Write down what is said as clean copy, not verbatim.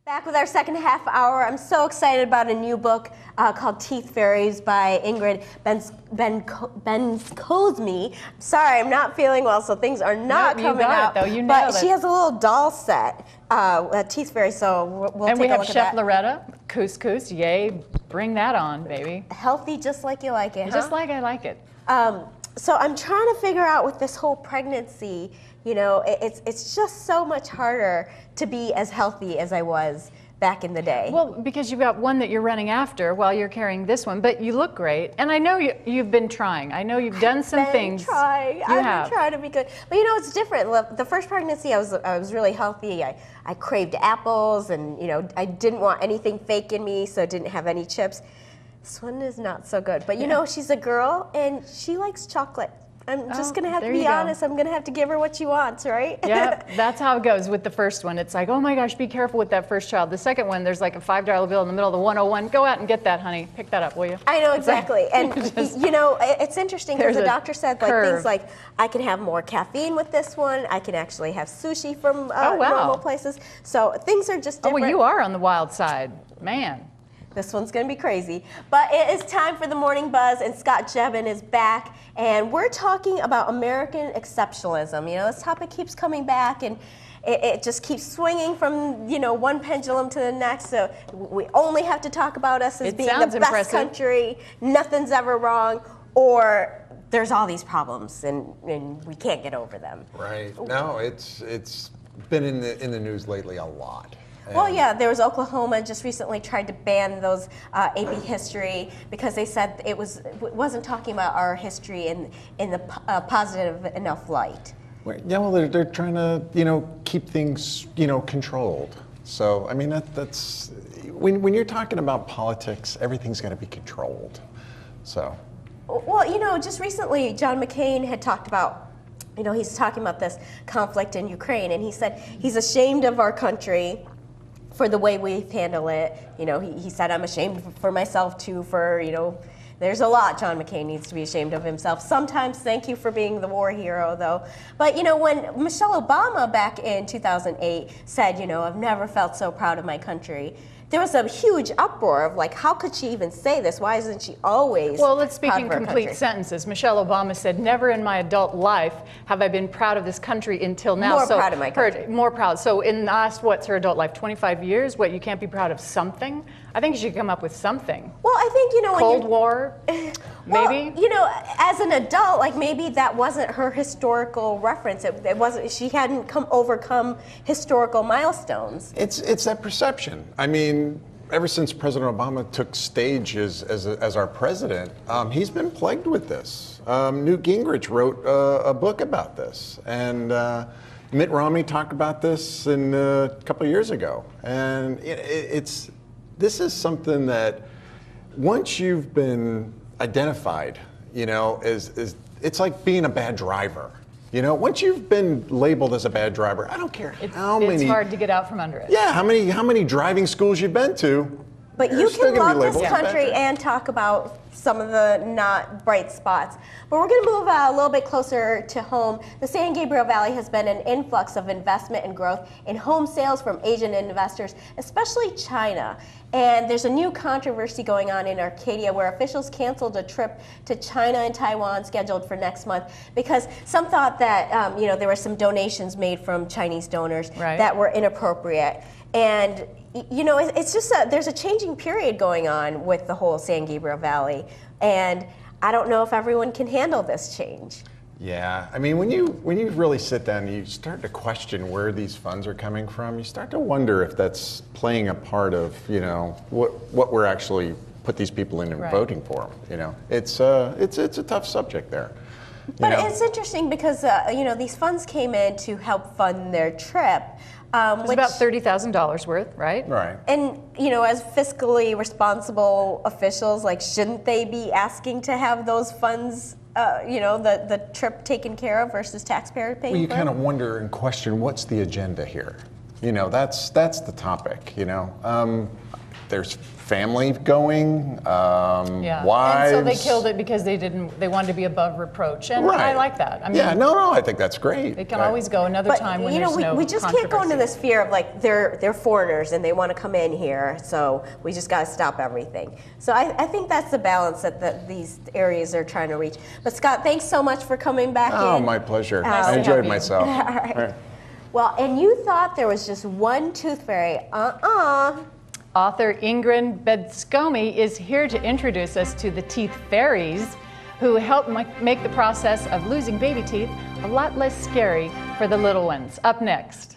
Back with our second half hour. I'm so excited about a new book called Teeth Fairies by Ingrid Benz-Cosme. Sorry, I'm not feeling well, so things are not coming out. Though. You but nailed she it. has a little doll set, Teeth Fairies, so we'll take a look at that. And we have Chef Loretta, couscous, yay, bring that on, baby. Healthy just like you like it, huh? Just like I like it. So I'm trying to figure out with this whole pregnancy, you know, it's just so much harder to be as healthy as I was back in the day. Well, because you've got one that you're running after while you're carrying this one, but you look great. And I know you've been trying. I know you've done some things. I've been trying to be good. But you know, it's different. The first pregnancy, I was really healthy. I craved apples, and you know, I didn't want anything fake in me, so I didn't have any chips. This one is not so good. But you know, she's a girl, and she likes chocolate. I'm just going to have to be honest. I'm going to have to give her what she wants, right? Yeah, that's how it goes with the first one. It's like, oh my gosh, be careful with that first child. The second one, there's like a $5 bill in the middle of the 101. Go out and get that, honey. Pick that up, will you? I know, exactly. And you know, it's interesting because the doctor said like things like, I can have more caffeine with this one. I can actually have sushi from normal places. So things are just different. Oh, well, you are on the wild side, man. This one's going to be crazy. But it is time for the Morning Buzz, and Scot Cheben is back. And we're talking about American exceptionalism. You know, this topic keeps coming back, and it just keeps swinging from, you know, one pendulum to the next. So we only have to talk about us as being the best country, nothing's ever wrong, or there's all these problems, and we can't get over them. Right. No, it's been in the news lately a lot. Well, yeah, there was Oklahoma just recently tried to ban those AP history because they said it wasn't talking about our history in the positive enough light. Yeah, well, they're trying to, you know, keep things, you know, controlled. So, I mean, that's when you're talking about politics, everything's got to be controlled. So. Well, you know, just recently, John McCain had talked about, you know, he's talking about this conflict in Ukraine, and he said he's ashamed of our country for the way we've handled it. You know, he said, I'm ashamed for myself too, for, you know, there's a lot John McCain needs to be ashamed of himself. Sometimes, thank you for being the war hero, though. But, you know, when Michelle Obama back in 2008 said, you know, I've never felt so proud of my country, there was a huge uproar of like, how could she even say this? Why isn't she always Well, let's speak proud in of her complete country? sentences. Michelle Obama said, never in my adult life have I been proud of this country until now. More proud of my country. More proud. So in the last, what's her adult life, 25 years? What, you can't be proud of something? I think you should come up with something. Well, I think, you know, Cold War, maybe? Well, you know, as an adult, like maybe that wasn't her historical reference. It wasn't. She hadn't overcome historical milestones. It's that perception. I mean, ever since President Obama took stage as our president, he's been plagued with this. Newt Gingrich wrote a book about this, and Mitt Romney talked about this a couple of years ago. And this is something that once you've been identified, you know, it's like being a bad driver. You know, once you've been labeled as a bad driver, I don't care how many. It's hard to get out from under it. Yeah, how many driving schools you've been to. But you can love this country and talk about some of the not bright spots. But we're going to move a little bit closer to home. The San Gabriel Valley has been an influx of investment and growth in home sales from Asian investors, especially China. And there's a new controversy going on in Arcadia where officials canceled a trip to China and Taiwan scheduled for next month because some thought that you know, there were some donations made from Chinese donors that were inappropriate. And you know, it's just there's a changing period going on with the whole San Gabriel Valley, and I don't know if everyone can handle this change. Yeah, I mean, when you really sit down and you start to question where these funds are coming from, you start to wonder if that's playing a part of, you know, what we're actually put these people in and voting for. You know, it's a tough subject there. But it's interesting because you know, these funds came in to help fund their trip. It's about $30,000 worth, right? Right. And, you know, as fiscally responsible officials, like, shouldn't they be asking to have those funds, you know, the trip taken care of versus taxpayers paying for it? Well, you kind of wonder and question, what's the agenda here? You know, that's the topic, you know. there's family going, Yeah. wives. And so they killed it because they wanted to be above reproach. And I like that. I mean, yeah, no, I think that's great. It can always go another time when there's no we just can't go into controversy. this fear of like they're foreigners and they want to come in here, so we just got to stop everything. So I think that's the balance that these areas are trying to reach. But Scott, thanks so much for coming back in. Oh, my pleasure. Nice I to enjoyed have you. myself. All right. Well, and you thought there was just one tooth fairy. Author Ingrid Bedscomi is here to introduce us to the teeth fairies who help make the process of losing baby teeth a lot less scary for the little ones. Up next.